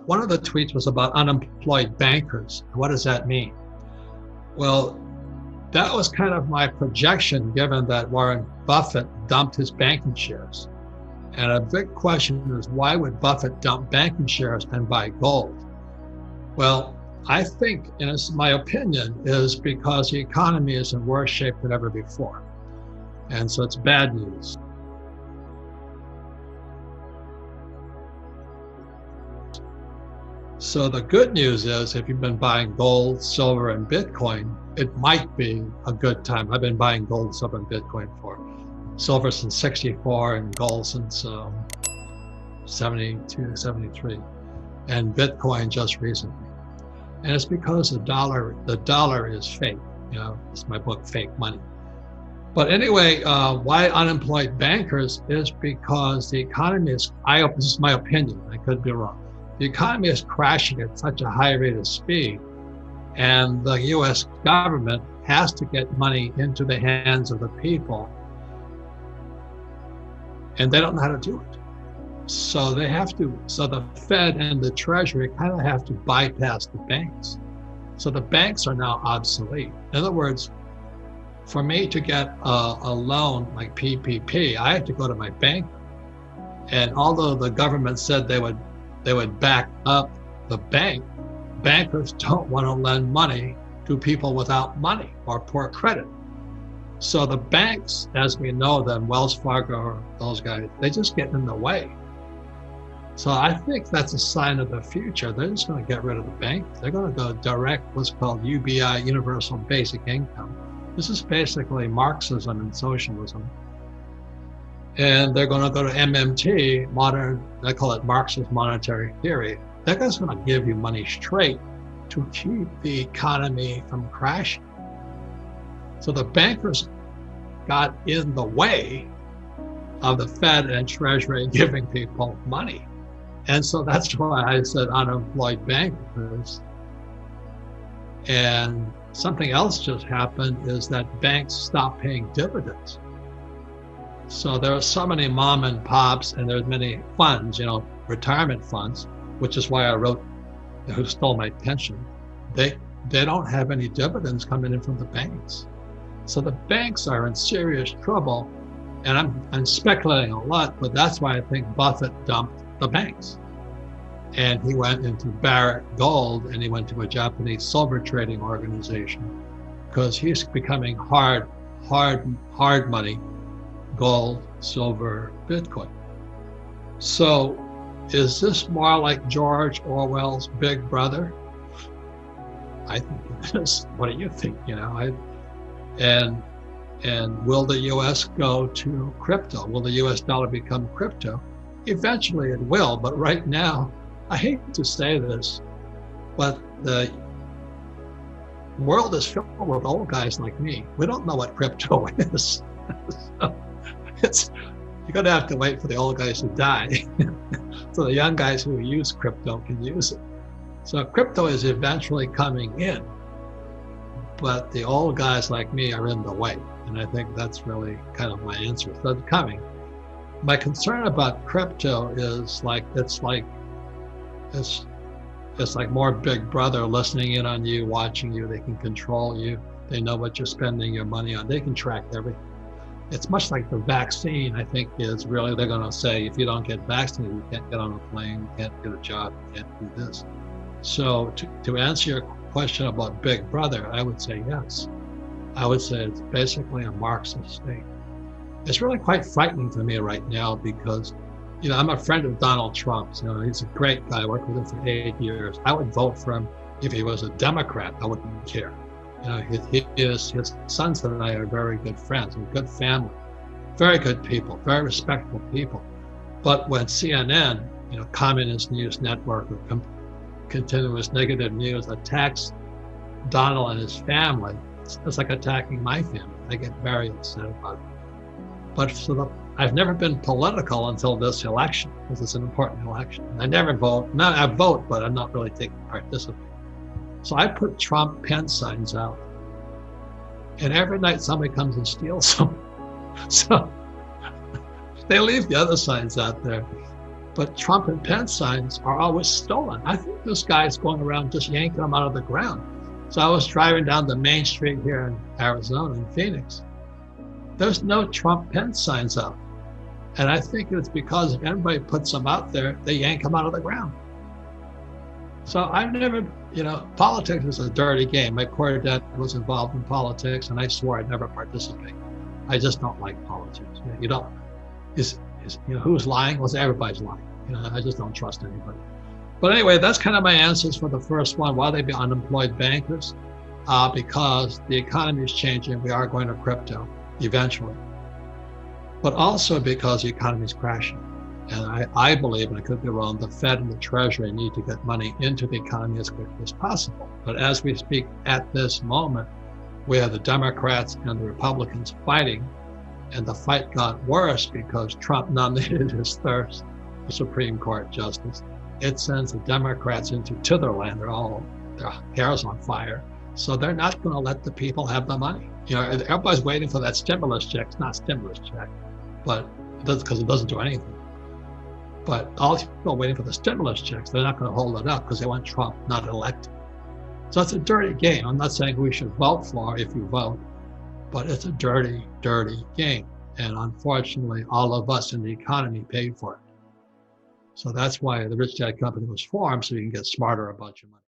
one of the tweets was about unemployed bankers. What does that mean? Well, that was kind of my projection, given that Warren Buffett dumped his banking shares. And a big question is, why would Buffett dump banking shares and buy gold? Well, I think, and it's my opinion, is because the economy is in worse shape than ever before. And so it's bad news. So the good news is, if you've been buying gold, silver, and Bitcoin, it might be a good time. I've been buying gold, silver, and Bitcoin for silver since 64 and gold since 72, 73, and Bitcoin just recently. And it's because the dollar is fake. You know, it's my book, Fake Money. But anyway, why unemployed bankers is because the economy is, this is my opinion, I could be wrong. The economy is crashing at such a high rate of speed, and the US government has to get money into the hands of the people, and they don't know how to do it. So they have to, so the Fed and the Treasury kind of have to bypass the banks. So the banks are now obsolete. In other words, for me to get a loan like PPP, I have to go to my bank. And although the government said they would back up the bank, bankers don't want to lend money to people without money or poor credit. So the banks, as we know them, Wells Fargo, those guys, they just get in the way. So I think that's a sign of the future. They're just going to get rid of the bank. They're going to go direct what's called UBI, Universal Basic Income. This is basically Marxism and socialism. And they're going to go to MMT, modern, they call it Marxist monetary theory. That guy's going to give you money straight to keep the economy from crashing. So the bankers got in the way of the Fed and Treasury giving people money. And so that's why I said unemployed bankers. And something else just happened is that banks stopped paying dividends. So there are so many mom and pops, and there's many funds, you know, retirement funds, which is why I wrote Who Stole My Pension. They don't have any dividends coming in from the banks. So the banks are in serious trouble, and I'm speculating a lot, but that's why I think Buffett dumped the banks. And he went into Barrick Gold, and he went to a Japanese silver trading organization, because he's becoming hard money, gold, silver, Bitcoin. So is this more like George Orwell's Big Brother? I think it is. What do you think? You know, and will the US go to crypto? Will the US dollar become crypto? Eventually it will, but right now, I hate to say this, but the world is filled with old guys like me. We don't know what crypto is. So you're going to have to wait for the old guys to die so the young guys who use crypto can use it. So crypto is eventually coming in, but the old guys like me are in the way. And I think that's really kind of my answer. So it's coming. My concern about crypto is it's like more Big Brother listening in on you, watching you. They can control you. They know what you're spending your money on. They can track everything. It's much like the vaccine, I think, is really, they're going to say, if you don't get vaccinated, you can't get on a plane, you can't get a job, you can't do this. So to answer your question about Big Brother, I would say yes. I would say it's basically a Marxist state. It's really quite frightening to me right now because, you know, I'm a friend of Donald Trump's. You know, he's a great guy. I worked with him for 8 years. I would vote for him if he was a Democrat. I wouldn't care. You know, his sons and I are very good friends, and good family, very good people, very respectful people. But when CNN, you know, communist news network or continuous negative news attacks Donald and his family, it's like attacking my family. I get very upset about it. But I've never been political until this election, because it's an important election. I never vote. No, I vote, but I'm not really taking participate. So I put Trump pen signs out, and every night somebody comes and steals them. So they leave the other signs out there. But Trump and Pence signs are always stolen. I think this guy's going around just yanking them out of the ground. So I was driving down the main street here in Arizona, in Phoenix. There's no Trump Pence signs up. And I think it's because if anybody puts them out there, they yank them out of the ground. So I've never, politics is a dirty game. My poor dad was involved in politics, and I swore I'd never participate. I just don't like politics. Who's lying? Well, everybody's lying. I just don't trust anybody. But anyway, that's kind of my answers for the first one. Why they be unemployed bankers? Because the economy is changing. We are going to crypto eventually. But also because the economy is crashing. And I believe, and I could be wrong, the Fed and the Treasury need to get money into the economy as quickly as possible. But as we speak at this moment, we have the Democrats and the Republicans fighting, and the fight got worse because Trump nominated his third Supreme Court justice. It sends the Democrats into Titherland. Their hair's on fire. So they're not going to let the people have the money. Everybody's waiting for that stimulus check. It's not a stimulus check, but because it doesn't do anything. But all these people are waiting for the stimulus checks. They're not going to hold it up because they want Trump not elected. So it's a dirty game. I'm not saying we should vote for if you vote, but it's a dirty, dirty game. And unfortunately, all of us in the economy paid for it. So that's why the Rich Dad Company was formed, so you can get smarter about your money.